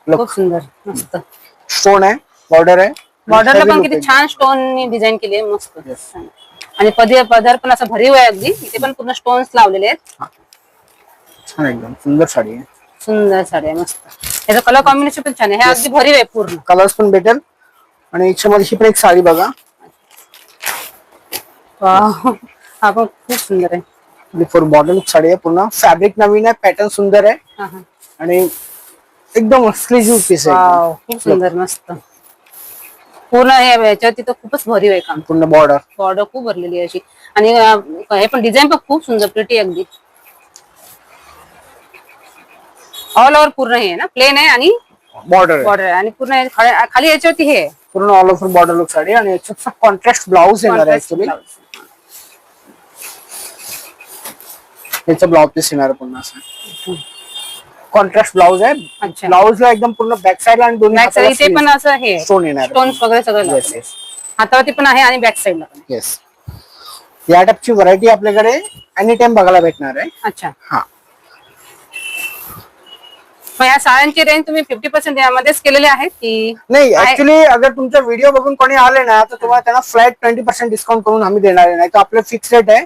खूप सुंदर मस्त स्टोन आहे, बॉर्डर आहे, बॉर्डरला पण किती छान स्टोन डिझाईन केली आहे मस्त. आणि पदर पण असं भरीव आहे अगदी, इथे पण पूर्ण स्टोन्स लावलेले आहेत. छान एकदम सुंदर साडी आहे, सुंदर साडी आहे मस्त. याचा कलर कॉम्बिनेशन पण छान आहे, हे अगदी भरीव आहे पूर्ण. कलर्स पण भेटेल. आणि याच्यामध्ये ही पण एक साडी बघा, हा पण खूप सुंदर आहे. फॉर बॉर्डर साडी आहे, पूर्ण फॅब्रिक नवीन आहे, पॅटर्न सुंदर आहे आणि एकदम एक्सक्लुझिव्ह पीस आहे. खूप सुंदर मस्त पूर्ण याच्यावरती तर खूपच भरीव आहे काम. पूर्ण बॉर्डर खूप भरलेली आहे अशी. आणि हे पण डिझाईन पण खूप सुंदर प्रिटी अगदी. ऑल ओव्हर पूर्ण हे ना प्लेन आहे आणि बॉर्डर आहे आणि पूर्ण खाली याच्यावरती हे पूर्ण all over border look sari. आणि याच्यात कॉन्ट्रास्ट ब्लाउज येणार आहे ऍक्च्युअली. याचा ब्लाउज पीस येणार आहे पूर्ण असं कॉन्ट्रास्ट ब्लाउज आहे. ब्लाउजला एकदम पूर्ण बॅक साइडला आणि दोन्ही बॅक साइड इथे पण असं हे स्टोन येणार, स्टोन्स वगैरे सगळं हातावरती पण आहे आणि बॅक साइडला पण. येस, या टाईपची व्हरायटी आपल्याकडे एनी टाइम बघायला भेटणार आहे. अच्छा, हा. मग या साड्यांची रेंज तुम्ही 50% यामध्येच केलेली आहे की नाही? ऍक्च्युली अगर तुमचा व्हिडिओ बघून कोणी आले ना तर तुम्हाला त्यांना फ्लॅट 20% डिस्काउंट करून आम्ही देणार आहे. नाही तर आपलं फिक्स रेट आहे.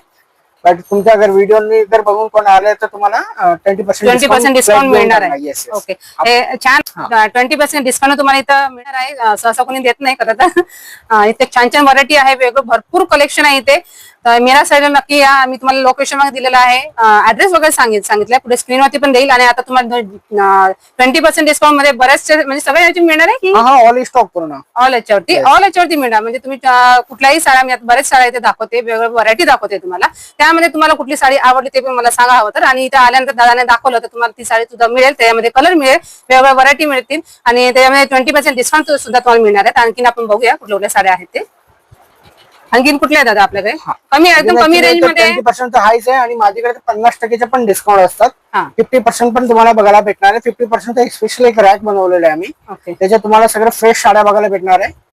बट तुमच्या अगर व्हिडिओ जर बघून कोण आले तर तुम्हाला 20% डिस्काउंट मिळणार आहे. ओके, छान. 20% डिस्काउंट तुम्हाला इथं मिळणार आहे. सहसा कोणी देत नाही खरं तर. इथे छान छान व्हरायटी आहे, वेगळं भरपूर कलेक्शन आहे इथे. तर मीरा साईडला नक्की या. मी तुम्हाला लोकेशन मध्ये दिलेलं आहे, ऍड्रेस वगैरे सांगितलं पुढे स्क्रीनवरती पण देईल. आणि आता तुम्हाला 20% डिस्काउंट मध्ये बऱ्याचशे म्हणजे सगळ्या याची मिळणार आहे की ऑल स्टॉक पूर्ण ऑल याच्यावरती मिळणार. म्हणजे तुम्ही कुठल्याही साड्या, मी बरेच साड्या इथे दाखवते, वेगवेगळ्या व्हरायटी दाखवते तुम्हाला. त्यामध्ये तुम्हाला कुठली साडी आवडली ते पण मला सांगा हवं तर. आणि इथे आल्यानंतर दादाने दाखवलं तर तुम्हाला ती साडी सुद्धा मिळेल, त्यामध्ये कलर मिळेल, वेगवेगळ्या व्हरायटी मिळतील आणि त्यामध्ये 20% डिस्काउंट सुद्धा तुम्हाला मिळणार आहेत. आणखीन आपण बघूया कुठल्या कुठल्या साड्या आहेत ते. आणखीन कुठल्या दादा आपल्याकडे कमी एकदम कमी रेंज मध्ये? 20% हायच आहे आणि माझ्याकडे 50% पण डिस्काउंट असतात. 50% पण तुम्हाला बघायला भेटणार आहे. 50% स्पेशल एक रॅक बनवलेलं आहे आम्ही, त्याच्यात तुम्हाला सगळं फ्रेश साड्या बघायला भेटणार आहे.